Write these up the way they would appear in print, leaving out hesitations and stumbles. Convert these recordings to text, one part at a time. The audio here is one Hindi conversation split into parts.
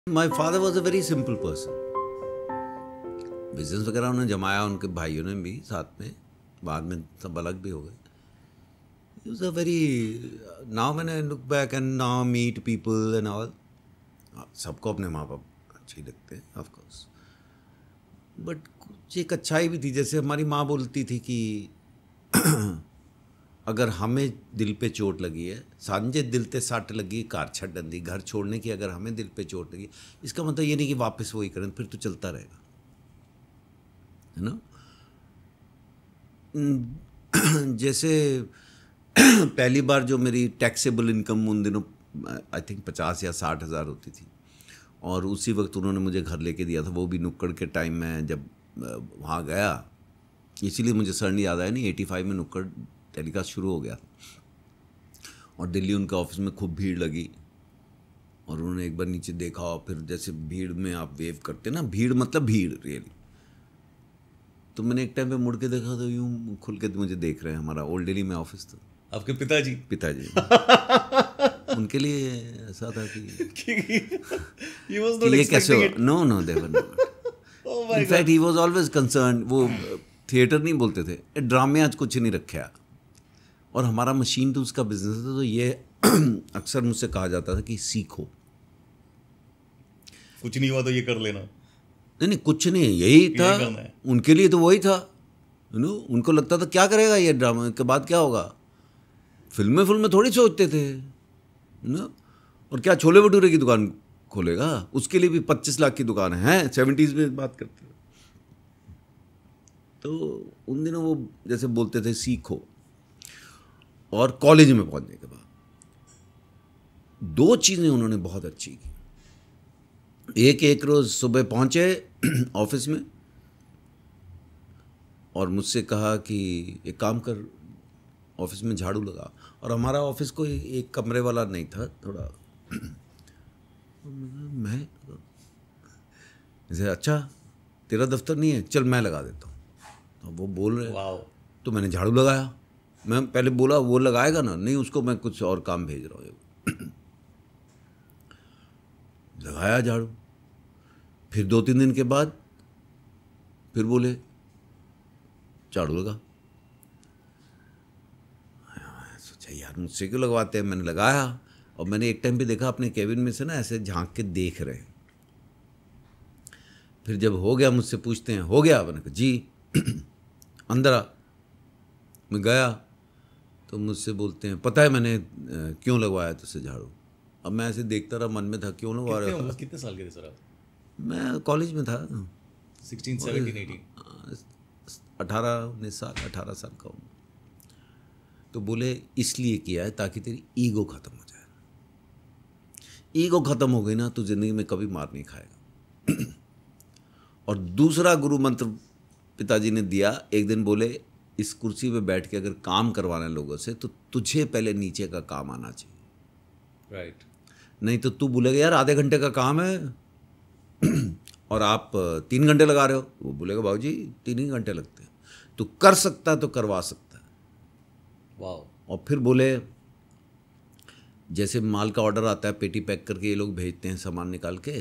My father was a very simple person. Business वगैरह उन्होंने जमाया, उनके भाइयों ने भी साथ में, बाद में सब अलग भी हो गए। He was a very, now when I look back and now meet people and all, सबको अपने माँ बाप अच्छे लगते हैं ऑफ कोर्स, बट कुछ एक अच्छाई भी थी। जैसे हमारी माँ बोलती थी कि अगर हमें दिल पे चोट लगी है, सांझे दिल पे सट लगी कार छड़ डंदी, घर छोड़ने की अगर हमें दिल पे चोट लगी, इसका मतलब ये नहीं कि वापस वही करें, फिर तो चलता रहेगा, है ना। जैसे पहली बार जो मेरी टैक्सेबल इनकम उन दिनों आई थिंक 50 या 60 हज़ार होती थी, और उसी वक्त उन्होंने मुझे घर लेके दिया था, वो भी नुक्कड़ के टाइम में जब वहाँ गया, इसीलिए मुझे सर याद आया नहीं, 85 में नुक्कड़ टेलीकास्ट शुरू हो गया और दिल्ली उनके ऑफिस में खूब भीड़ लगी, और उन्होंने एक बार नीचे देखा, और फिर जैसे भीड़ में आप वेव करते ना, भीड़ मतलब भीड़ रियली, तो मैंने एक टाइम पे मुड़ के देखा तो यूँ खुल के मुझे देख रहे हैं। हमारा ओल्ड दिल्ली में ऑफिस था। आपके पिताजी उनके लिए ऐसा था कि ये कैसे हो, no they were not, in fact he was always concern. वो थिएटर नहीं बोलते थे, ड्रामे आज कुछ नहीं रखा, और हमारा मशीन टूल्स का बिजनेस था, तो ये अक्सर मुझसे कहा जाता था कि सीखो, कुछ नहीं हुआ तो ये कर लेना। नहीं कुछ नहीं, यही था उनके लिए, तो वही था, उनको लगता था क्या करेगा ये, ड्रामा के बाद क्या होगा। फिल्में थोड़ी सोचते थे ना, और क्या छोले भटूरे की दुकान खोलेगा, उसके लिए भी 25 लाख की दुकान है, 70s में बात करते थे। तो उन दिनों वो जैसे बोलते थे सीखो। और कॉलेज में पहुंचने के बाद 2 चीज़ें उन्होंने बहुत अच्छी की। एक रोज़ सुबह पहुंचे ऑफिस में और मुझसे कहा कि एक काम कर, ऑफिस में झाड़ू लगा। और हमारा ऑफिस कोई एक कमरे वाला नहीं था, थोड़ा मैं जैसे, अच्छा तेरा दफ्तर नहीं है, चल मैं लगा देता हूँ। तो वो बोल रहे, तो मैंने झाड़ू लगाया। मैं पहले बोला वो लगाएगा ना, नहीं उसको मैं कुछ और काम भेज रहा हूँ। लगाया झाड़ू। फिर 2-3 दिन के बाद फिर बोले झाड़ू लगा। सोचा यार मुझसे क्यों लगवाते हैं, मैंने लगाया। और मैंने एक टाइम पे देखा अपने केबिन में से ना ऐसे झांक के देख रहे हैं। फिर जब हो गया मुझसे पूछते हैं हो गया, मैंने कहा जी। अंदर आ। मैं गया तो मुझसे बोलते हैं पता है मैंने क्यों लगवाया तुझसे झाड़ू। अब मैं ऐसे देखता रहा, मन में था क्यों लगवा रहा था। कितने साल के थे सर आप? मैं कॉलेज में था, 16, 17, 18, 18-19 साल, 18 साल का हूँ। तो बोले इसलिए किया है ताकि तेरी ईगो ख़त्म हो जाए। ईगो ख़त्म हो गई ना तो ज़िंदगी में कभी मार नहीं खाएगा। और दूसरा गुरु मंत्र पिताजी ने दिया, एक दिन बोले इस कुर्सी पे बैठ के अगर काम करवाना है लोगों से तो तुझे पहले नीचे का काम आना चाहिए। राइट। नहीं तो तू बोलेगा यार आधे घंटे का काम है और आप 3 घंटे लगा रहे हो। वो बोलेगा बाबूजी 3 ही घंटे लगते हैं। तू कर सकता है तो करवा सकता है। वाह। और फिर बोले जैसे माल का ऑर्डर आता है, पेटी पैक करके ये लोग भेजते हैं, सामान निकाल के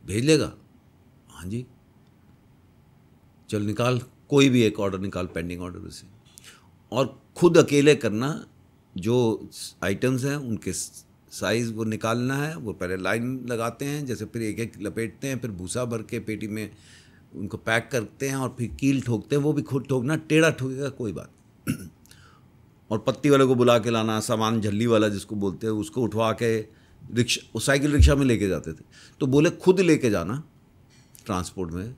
भेज लेगा। हाँ जी, चल निकाल, कोई भी एक ऑर्डर निकाल, पेंडिंग ऑर्डर से, और खुद अकेले करना। जो आइटम्स हैं उनके साइज़ वो निकालना है, वो पहले लाइन लगाते हैं, जैसे फिर एक एक लपेटते हैं, फिर भूसा भर के पेटी में उनको पैक करते हैं, और फिर कील ठोकते हैं। वो भी खुद ठोकना, टेढ़ा ठोकेगा कोई बात। और पत्ती वाले को बुला के लाना, सामान झल्ली वाला जिसको बोलते हैं, उसको उठवा के रिक्शा, साइकिल रिक्शा में लेके जाते थे। तो बोले खुद लेके जाना ट्रांसपोर्ट में,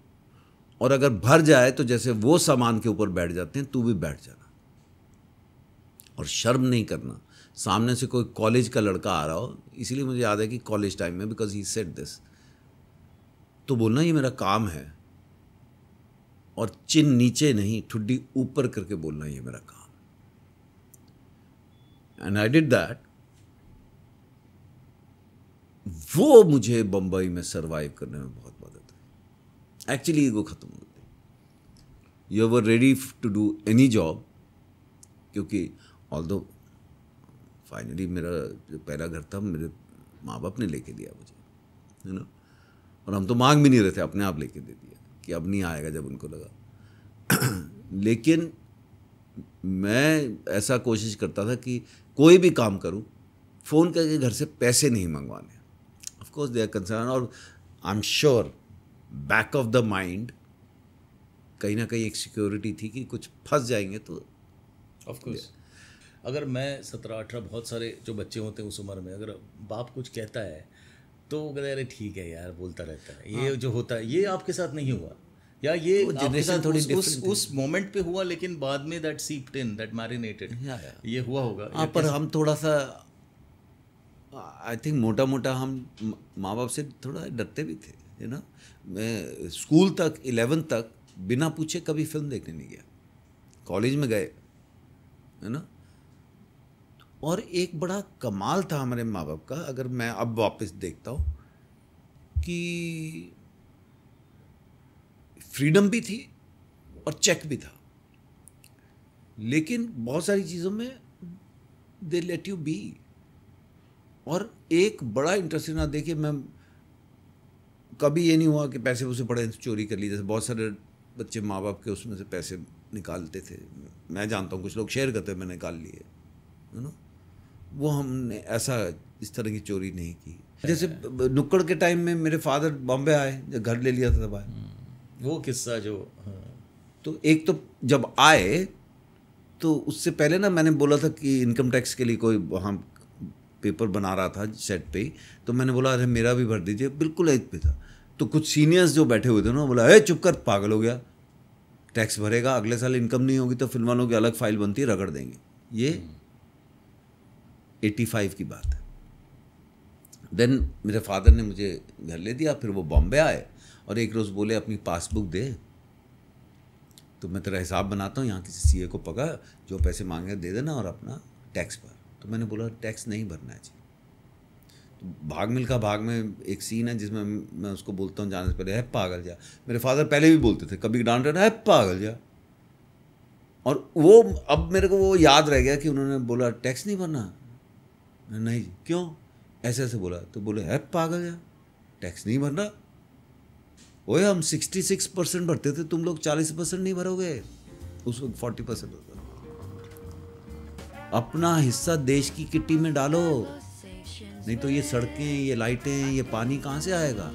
और अगर भर जाए तो जैसे वो सामान के ऊपर बैठ जाते हैं तू भी बैठ जाना, और शर्म नहीं करना। सामने से कोई कॉलेज का लड़का आ रहा हो, इसीलिए मुझे याद है कि कॉलेज टाइम में, बिकॉज ही सेड दिस, तो बोलना ये मेरा काम है, और चिन नीचे नहीं, ठुड्डी ऊपर करके बोलना ये मेरा काम। And I did that. वो मुझे बंबई में सरवाइव करने में बहुत मदद हुई। एक्चुअली ईगो खत्म हो गई। You were ready to do any job, क्योंकि ऑल्दो फाइनली मेरा जो पहला घर था मेरे माँ बाप ने लेके दिया मुझे, है ना। और हम तो मांग भी नहीं रहे थे, अपने आप लेके दे दिया कि अब नहीं आएगा जब उनको लगा। लेकिन मैं ऐसा कोशिश करता था कि कोई भी काम करूं, फ़ोन करके घर से पैसे नहीं मंगवाने। Of course they are concern, और I am sure back of the mind कहीं ना कहीं एक सिक्योरिटी थी कि कुछ फंस जाएंगे तो। ऑफ कोर्स अगर मैं 17-18, बहुत सारे जो बच्चे होते हैं उस उम्र में, अगर बाप कुछ कहता है तो वो कहते हैं अरे ठीक है यार, बोलता रहता है, ये जो होता है। ये आपके साथ नहीं हुआ, या ये आपके साथ थोड़ी उस मोमेंट पे हुआ, लेकिन बाद में दैट सीप्ड इन, दैट मैरिनेटेड, ये हुआ होगा। हाँ, पर हम थोड़ा सा आई थिंक मोटा मोटा हम माँ बाप से थोड़ा डरते भी थे, यू नो। मैं स्कूल तक 11th तक बिना पूछे कभी फिल्म देखने नहीं गया। कॉलेज में गए, है ना। और एक बड़ा कमाल था हमारे माँ बाप का, अगर मैं अब वापस देखता हूँ, कि फ्रीडम भी थी और चेक भी था, लेकिन बहुत सारी चीज़ों में दे लेट यू बी। और एक बड़ा इंटरेस्टिंग ना, देखिए मैं कभी ये नहीं हुआ कि पैसे उसे पड़े चोरी कर ली, जैसे बहुत सारे बच्चे माँ बाप के उसमें से पैसे निकालते थे। मैं जानता हूँ कुछ लोग शेयर करते, मैंने निकाल लिए, यू नो। वो हमने ऐसा इस तरह की चोरी नहीं की। जैसे नुक्कड़ के टाइम में मेरे फादर बॉम्बे आए, जब घर ले लिया था तब आए। वो किस्सा जो, तो एक तो जब आए तो उससे पहले ना मैंने बोला था कि इनकम टैक्स के लिए कोई वहाँ पेपर बना रहा था सेट पे ही, तो मैंने बोला अरे मेरा भी भर दीजिए, बिल्कुल एज पे था। तो कुछ सीनियर्स जो बैठे हुए थे ना, बोला ए चुप कर, पागल हो गया, टैक्स भरेगा, अगले साल इनकम नहीं होगी तो फिल्म वालों की अलग फाइल बनती है, रगड़ देंगे। ये 85 की बात है। देन मेरे फादर ने मुझे घर ले दिया, फिर वो बॉम्बे आए और एक रोज़ बोले अपनी पासबुक दे, तो मैं तेरा हिसाब बनाता हूँ, यहाँ किसी सीए को पकड़, जो पैसे मांगे दे देना और अपना टैक्स भर। तो मैंने बोला टैक्स नहीं भरना है जी। तो भाग मिल्खा भाग में एक सीन है जिसमें मैं उसको बोलता हूँ जाने से पहले, है पागल जा। मेरे फादर पहले भी बोलते थे, कभी डांट रहे, है पागल जा। और वो अब मेरे को वो याद रह गया कि उन्होंने बोला टैक्स नहीं भरना। नहीं जी, क्यों, ऐसे ऐसे बोला। तो बोले है पागल जा, टैक्स नहीं भरना। ओए हम 66% भरते थे, तुम लोग 40% नहीं भरोगे, उस वक्त 40% होता। अपना हिस्सा देश की किट्टी में डालो, नहीं तो ये सड़कें, ये लाइटें, ये पानी कहाँ से आएगा।